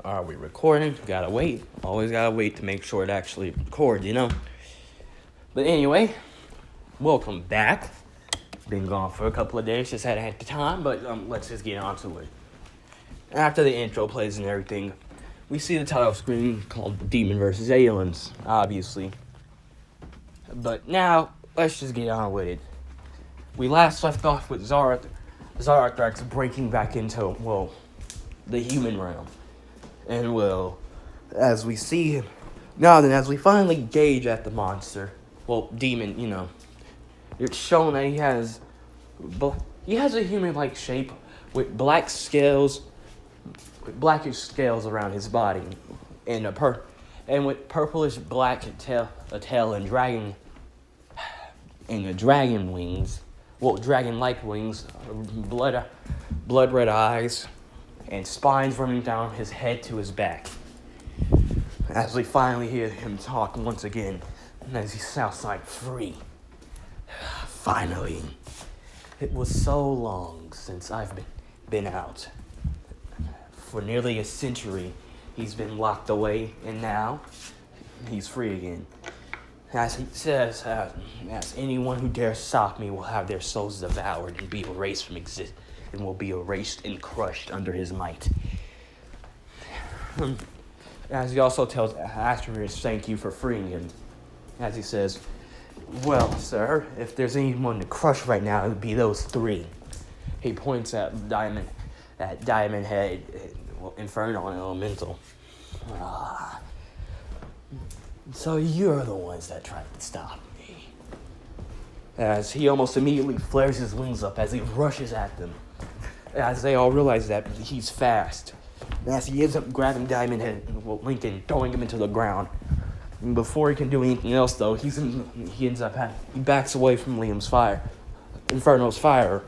Are we recording? Gotta wait. Always gotta wait to make sure it actually records, you know? But anyway, welcome back. Been gone for a couple of days, just hadn't had the time, but let's just get on to it. After the intro plays and everything, we see the title screen called Demon vs. Aliens, obviously. But now, let's just get on with it. We last left off with Zarathrax breaking back into, the human realm. And, as we see him, as we finally gauge at the monster, demon, it's shown that he has a human-like shape with blackish scales around his body, and with purplish black tail and dragon wings, dragon-like wings, blood red eyes, and spines running down his head to his back. As we finally hear him talk once again, and as he sounds like free. Finally. It was so long since I've been out. For nearly a century, he's been locked away, and now he's free again. As he says, as anyone who dares stop me will have their souls devoured and be erased from existence, and will be erased and crushed under his might. As he also tells Asterius thank you for freeing him. As he says, well, sir, if there's anyone to crush right now, it would be those three. He points at Diamond Head, Infernal, and Elemental. So you're the ones that tried to stop me. As he almost immediately flares his wings up as he rushes at them. As they all realize that he's fast. As he ends up grabbing Diamond Head, Lincoln, throwing him into the ground. And before he can do anything else, though, he backs away from Inferno's fire.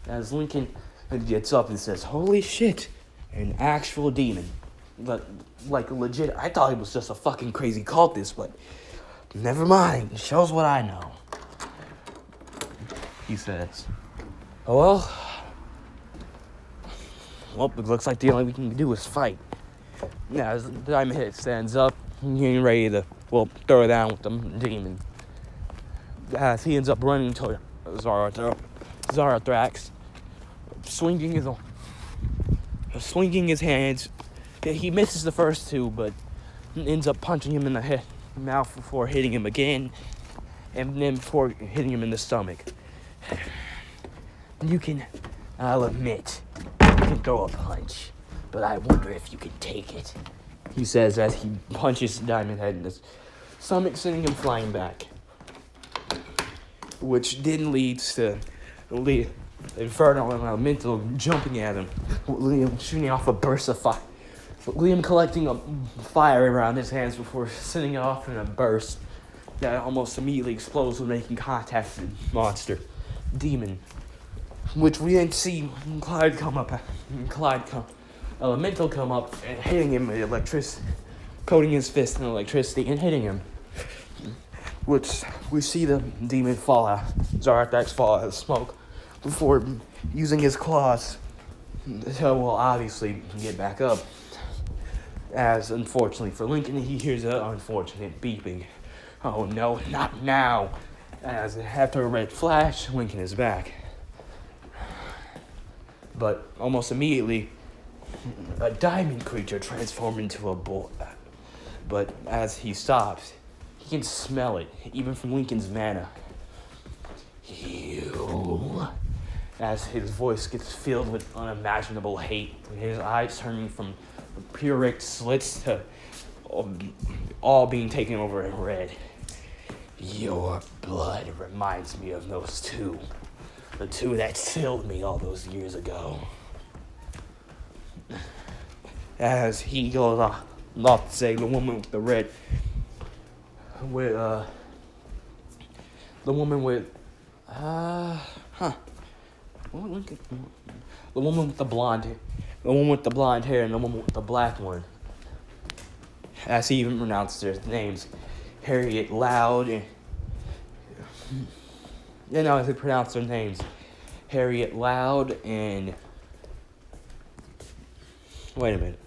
As Lincoln gets up and says, "Holy shit, an actual demon." Like legit, I thought he was just a fucking crazy cultist, but never mind, it shows what I know. He says, well, it looks like the only we can do is fight. Now, as Diamond Head stands up, getting ready to, throw down with the demon. As he ends up running to Zarathrax, swinging his hands. He misses the first two, but ends up punching him in the mouth before hitting him again, and then before hitting him in the stomach. I'll admit, you can throw a punch, but I wonder if you can take it, he says as he punches Diamond Head in the stomach, sending him flying back. Which then leads to Infernal and Elemental jumping at him, Liam shooting off a burst of fire. Liam collecting a fire around his hands before sending it off in a burst that almost immediately explodes when making contact with the monster, demon. Which we then see Elemental come up and hitting him with electricity, coating his fist in electricity and hitting him. Which we see the demon Zarathrax fall out of smoke before using his claws to, obviously get back up. As, unfortunately for Lincoln, he hears an unfortunate beeping. Oh no, not now. As after a red flash, Lincoln is back. But almost immediately, a diamond creature transformed into a bull. But as he stops, he can smell it, even from Lincoln's mana. You. As his voice gets filled with unimaginable hate, his eyes turning from pure slits to all being taken over in red. Your blood reminds me of those two. The two that killed me all those years ago. As he goes off to say the woman with the red, the woman with the blonde hair, the woman with the blonde hair, and the woman with the black one. As he even pronounced their names, Harriet Loud and as he pronounced their names, Harriet Loud and wait a minute.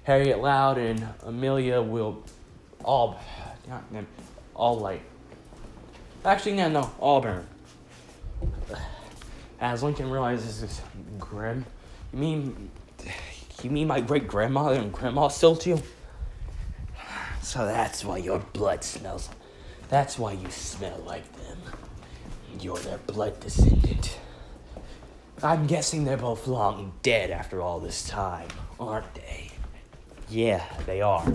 Harriet Loud and Amelia will all like. Actually, no, Auburn. As Lincoln realizes this, Grim, you mean my great grandmother and grandma sold you? So that's why your blood smells. That's why you smell like them. You're their blood descendant. I'm guessing they're both long dead after all this time, aren't they? Yeah, they are.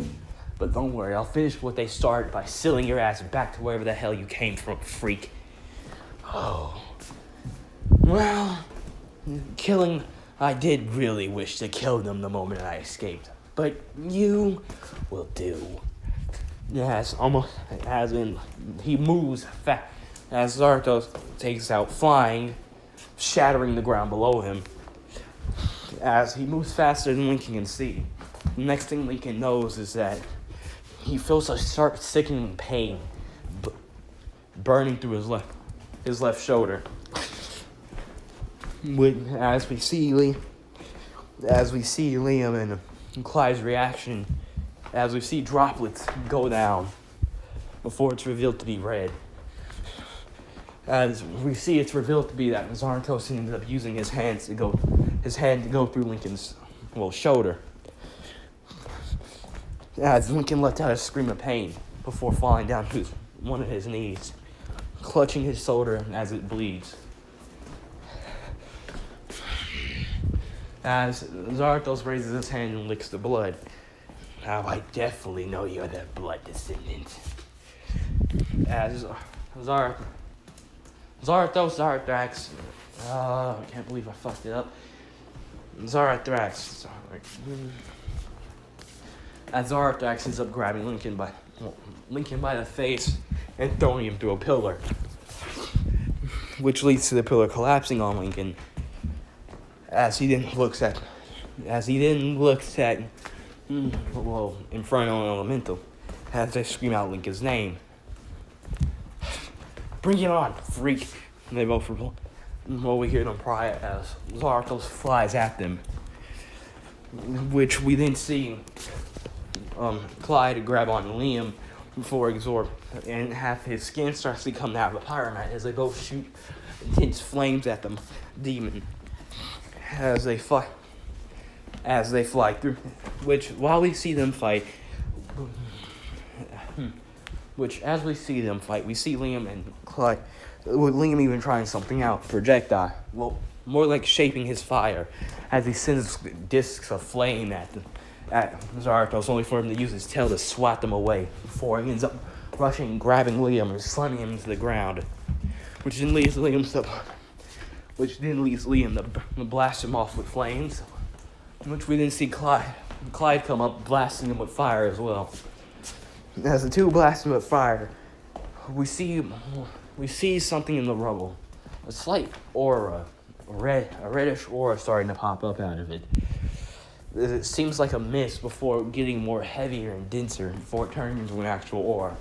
But don't worry, I'll finish what they started by sealing your ass back to wherever the hell you came from, freak. Oh. Well, I did really wish to kill them the moment I escaped. But you will do. As he moves fast, as Zartos takes out flying, shattering the ground below him. As he moves faster than Lincoln can see. The next thing Lincoln knows is that he feels a sharp, sickening pain burning through his left shoulder. As we see Liam and Clyde's reaction, as we see droplets go down before it's revealed to be red. As we see it's revealed to be that Zartos ended up using his hand to go through Lincoln's shoulder. As Lincoln lets out a scream of pain before falling down to one of his knees, clutching his shoulder as it bleeds. As Zartos raises his hand and licks the blood. Now I definitely know you're that blood descendant. As Zarathrax, I can't believe I fucked it up. Zarathrax, as Zarathrax ends up grabbing Lincoln by the face and throwing him through a pillar, which leads to the pillar collapsing on Lincoln. As he then looks at Inferno and Elemental, as they scream out Lincoln's name. Bring it on, freak! And they both we hear them cry as Zartos flies at them, which we then see Clyde grab on Liam before Exorb and have his skin starts to come out of a pyramid as they both shoot intense flames at the demon as they fly through. Which while we see them fight, we see Liam and Clyde, with Liam even trying something out, projectile. Well, more like shaping his fire, as he sends discs of flame at Zartos, only for him to use his tail to swat them away, before he ends up rushing and grabbing Liam and slamming him into the ground, which then leaves Liam to blast him off with flames, which we then see Clyde come up, blasting him with fire as well. As the two blast him with fire, we see something in the rubble. A slight aura, a reddish aura starting to pop up out of it. It seems like a mist before getting more heavier and denser before it turns into an actual aura.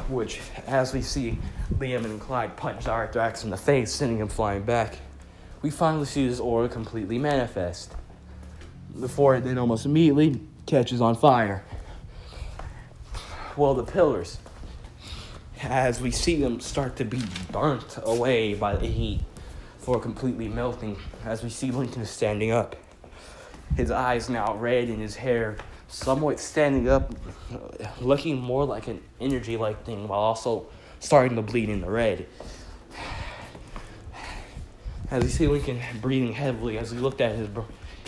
Which, as we see Liam and Clyde punch Zarathrax in the face, sending him flying back, we finally see this aura completely manifest, before it then almost immediately catches on fire. Well, the pillars, as we see them start to be burnt away by the heat, before completely melting, as we see Lincoln standing up, his eyes now red and his hair somewhat standing up, looking more like an energy-like thing, while also starting to bleed in the red. As we see Lincoln breathing heavily as he looked at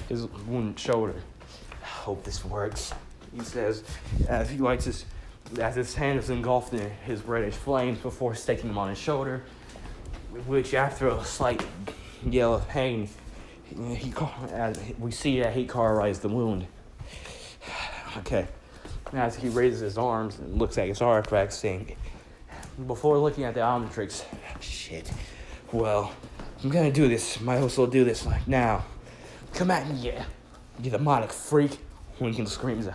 his wounded shoulder. I hope this works, he says, as his hand is engulfed in his reddish flames before staking them on his shoulder, which after a slight yell of pain, we see that he cauterized the wound. Okay. As he raises his arms and looks at his Zarathrax, saying, before looking at the Omnitrix, shit, well, I'm gonna do this. Might as well do this like now. Come at me, you demonic freak. Lincoln screams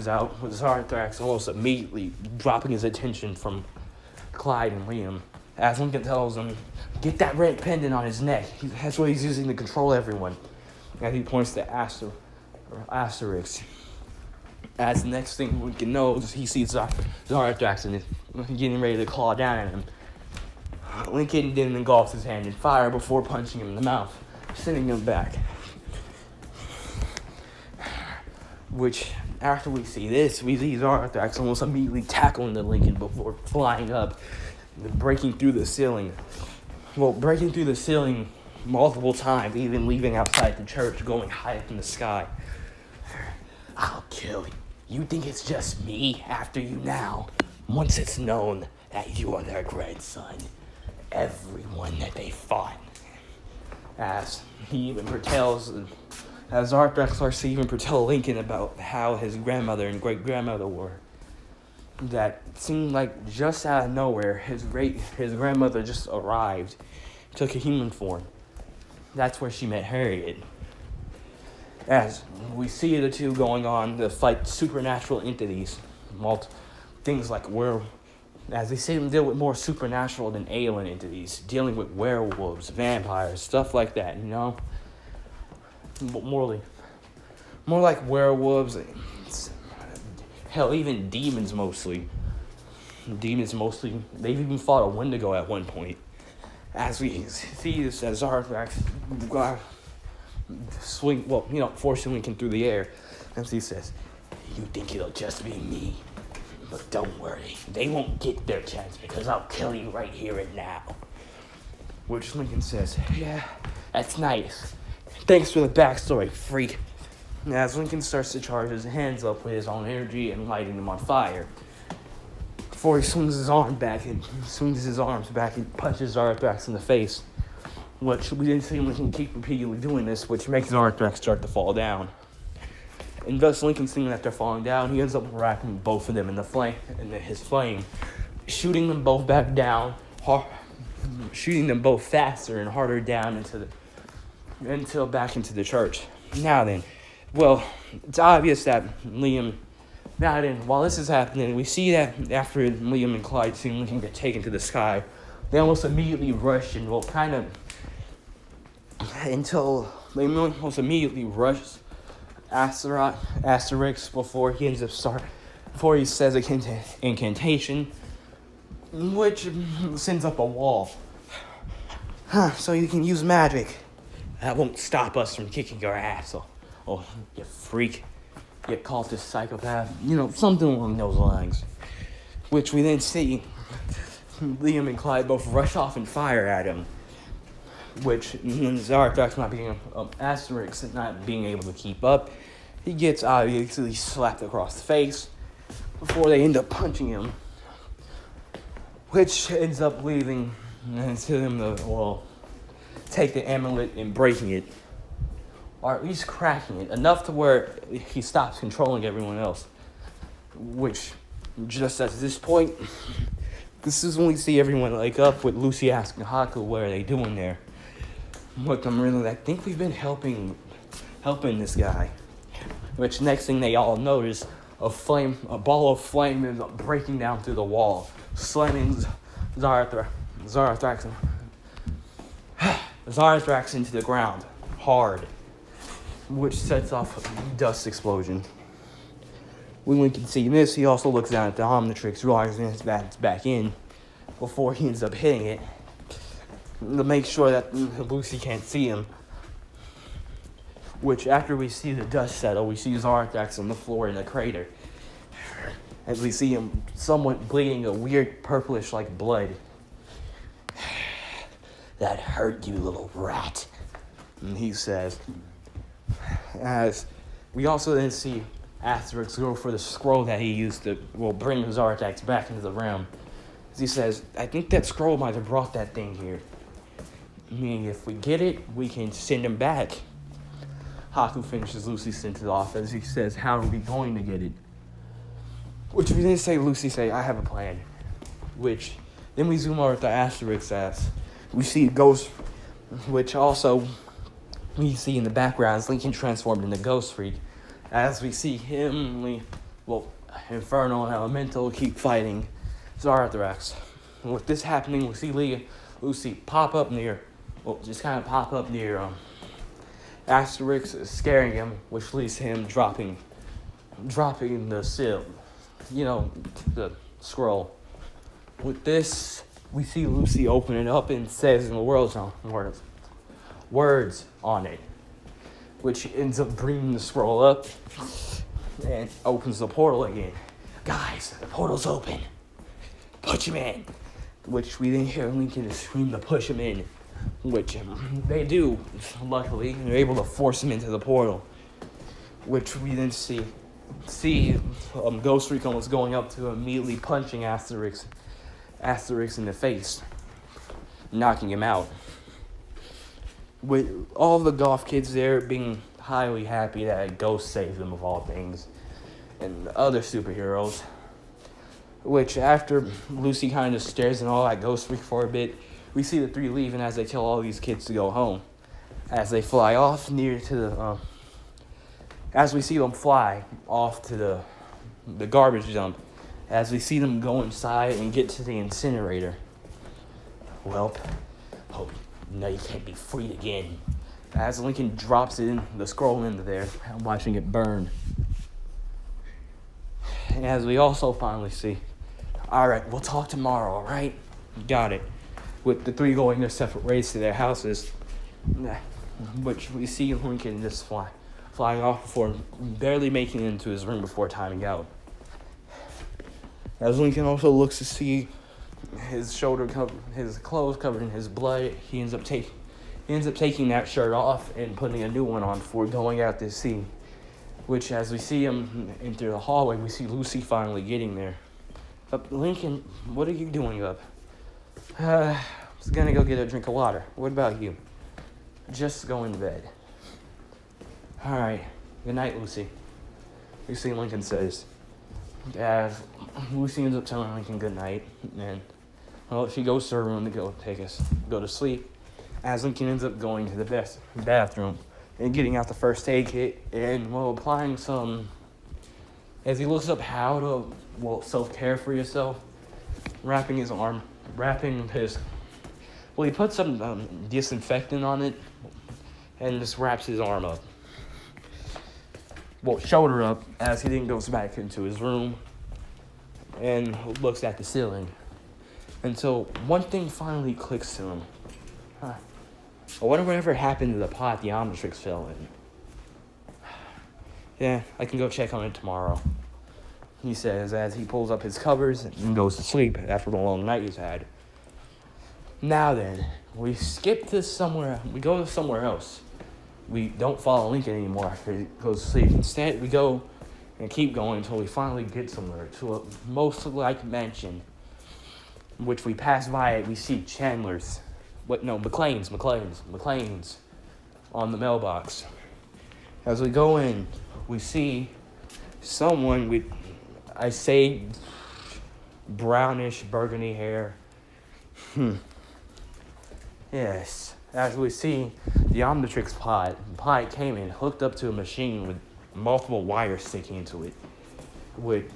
out, with Zarathrax almost immediately dropping his attention from Clyde and Liam. As Lincoln tells him, get that red pendant on his neck. That's what he's using to control everyone. as he points to Asterix. As the next thing Lincoln knows, he sees Zarathrax and is getting ready to claw down at him. Lincoln then engulfs his hand in fire before punching him in the mouth, sending him back. Which, after we see this, we see Zarathrax almost immediately tackling the Lincoln before flying up, breaking through the ceiling. Well, breaking through the ceiling multiple times, even leaving outside the church, going high up in the sky. I'll kill you. You think it's just me after you now? Once it's known that you are their grandson, everyone that they fought. As he even foretells, as Zarathrax starts to even foretell Lincoln about how his grandmother and great-grandmother were. That seemed like just out of nowhere, his grandmother just arrived, took a human form. That's where she met Harriet. As we see the two going on to fight supernatural entities, things like as they see them deal with more supernatural than alien entities, dealing with werewolves, vampires, stuff like that, you know? More like werewolves, hell, even demons mostly. They've even fought a Wendigo at one point. As we see this as Zarathrax forcing Lincoln through the air, as he says, "You think it'll just be me? But don't worry, they won't get their chance because I'll kill you right here and now." Which Lincoln says, "Yeah, that's nice. Thanks for the backstory, freak." As Lincoln starts to charge his hands up with his own energy and lighting them on fire, before he swings his arms back and punches Zarathrax in the face. Which we didn't see Lincoln keep repeatedly doing this, which makes Zarathrax start to fall down. And thus Lincoln seeing that they're falling down, he ends up wrapping both of them in his flame, shooting them both back down, shooting them both faster and harder down until back into the church. Now then, well, it's obvious that while this is happening, we see that after Liam and Clyde see Lincoln get taken to the sky, they almost immediately rush Asterix before he says an incantation, which sends up a wall. So you can use magic. That won't stop us from kicking your ass. Oh, you freak. You cultist psychopath. Something along those lines. Which we then see Liam and Clyde both rush off and fire at him. Which Zarathrax Asterix not being able to keep up. He gets obviously slapped across the face before they end up punching him. Which ends up leaving to him take the amulet and breaking it. Or at least cracking it, enough to where he stops controlling everyone else. Which, just at this point, this is when we see everyone up with Lucy asking Haku, what are they doing there? Look, I think we've been helping this guy. Which next thing they all notice, a ball of flame is breaking down through the wall, slamming Zarathrax into the ground, hard. Which sets off a dust explosion. When we can see this, he also looks down at the Omnitrix, realizing it's back in, before he ends up hitting it, to make sure that Lucy can't see him. Which, after we see the dust settle, we see Zarathrax on the floor in the crater, as we see him somewhat bleeding a weird purplish-like blood. "That hurt, you little rat," and he says. As we also then see Asterix go for the scroll that he used to bring Zarathrax back into the realm. As he says, "I think that scroll might have brought that thing here. Meaning if we get it, we can send him back." Haku finishes Lucy's sentence off as he says, "How are we going to get it?" Which we then say, Lucy say, "I have a plan." Which, then we zoom over to Asterix as we see a ghost, which also we see in the background is Lincoln transformed into Ghost Freak, as we see him, Infernal and Elemental keep fighting Zarathrax. And with this happening, we see Lucy pop up near Asterix is scaring him, which leads to him dropping the sill, the scroll. With this, we see Lucy open it up and says in the words on it, which ends up bringing the scroll up and opens the portal again. Guys, the portal's open. Push him in. Which we then hear Lincoln scream to push him in, which they do. Luckily, they're able to force him into the portal, which we then see Ghost Recon was going up to immediately punching Asterix in the face, knocking him out. With all the golf kids there being highly happy that Ghost saved them of all things, and other superheroes. Which after Lucy kind of stares and all at Ghost Freak for a bit, we see the three leaving as they tell all these kids to go home. As they fly off near to as we see them fly off to the garbage dump, as we see them go inside and get to the incinerator. Well, hope now you can't be freed again. As Lincoln drops the scroll into there, watching it burn. And as we also finally see, alright, we'll talk tomorrow, alright? Got it. With the three going their separate ways to their houses, which we see Lincoln just flying off before barely making it into his room before timing out. As Lincoln also looks to see his his clothes covered in his blood, he ends up taking that shirt off and putting a new one on before going out to sea. Which, as we see him enter the hallway, we see Lucy finally getting there. Lincoln, what are you doing up? I was gonna go get a drink of water. What about you? Just going to bed. Alright, good night, Lucy. You see Lincoln says. Lucy ends up telling Lincoln good night, and she goes to her room to go to sleep. As Lincoln ends up going to the bathroom and getting out the first aid kit, and applying some. As he looks up how to self-care for yourself, he puts some disinfectant on it, and just wraps his arm up. Shoulder up, as he then goes back into his room and looks at the ceiling. Until one thing finally clicks to him. I wonder whatever happened to the pot the Omnitrix fell in. Yeah, I can go check on it tomorrow, he says as he pulls up his covers and goes to sleep after the long night he's had. Now then, we skip to somewhere, we go to somewhere else. We don't follow Lincoln anymore after he goes to sleep. Instead, we go and keep going until we finally get somewhere, to a most-like mansion, which we pass by it. We see McLean's on the mailbox. As we go in, we see someone with, I say, brownish burgundy hair. Yes. As we see, the Omnitrix pod came in, hooked up to a machine with multiple wires sticking into it, with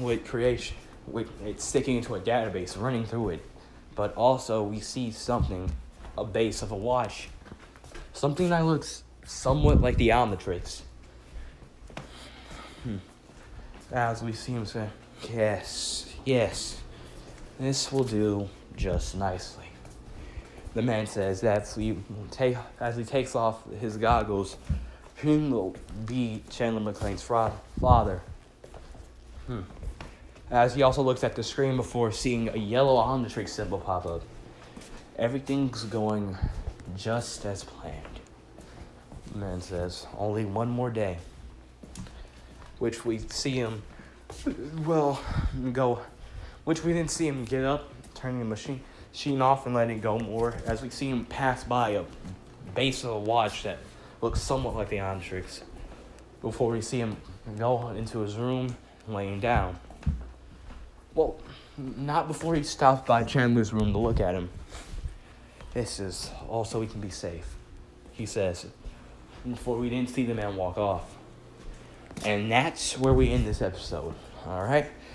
it sticking into a database running through it. But also we see a base of a watch, something that looks somewhat like the Omnitrix. As we see him say, yes, this will do just nicely. The man says as he takes off his goggles, him will be Chandler McLean's father. As he also looks at the screen before seeing a yellow Omnitrix symbol pop up. Everything's going just as planned. The man says, only one more day. Which we see him, which we didn't see him get up, turning the machine off and letting it go more, as we see him pass by a base of a watch that looks somewhat like the Omnitrix, before we see him go into his room laying down. Not before he stops by Chandler's room to look at him. This is all so we can be safe, he says, before we didn't see the man walk off. And that's where we end this episode, alright?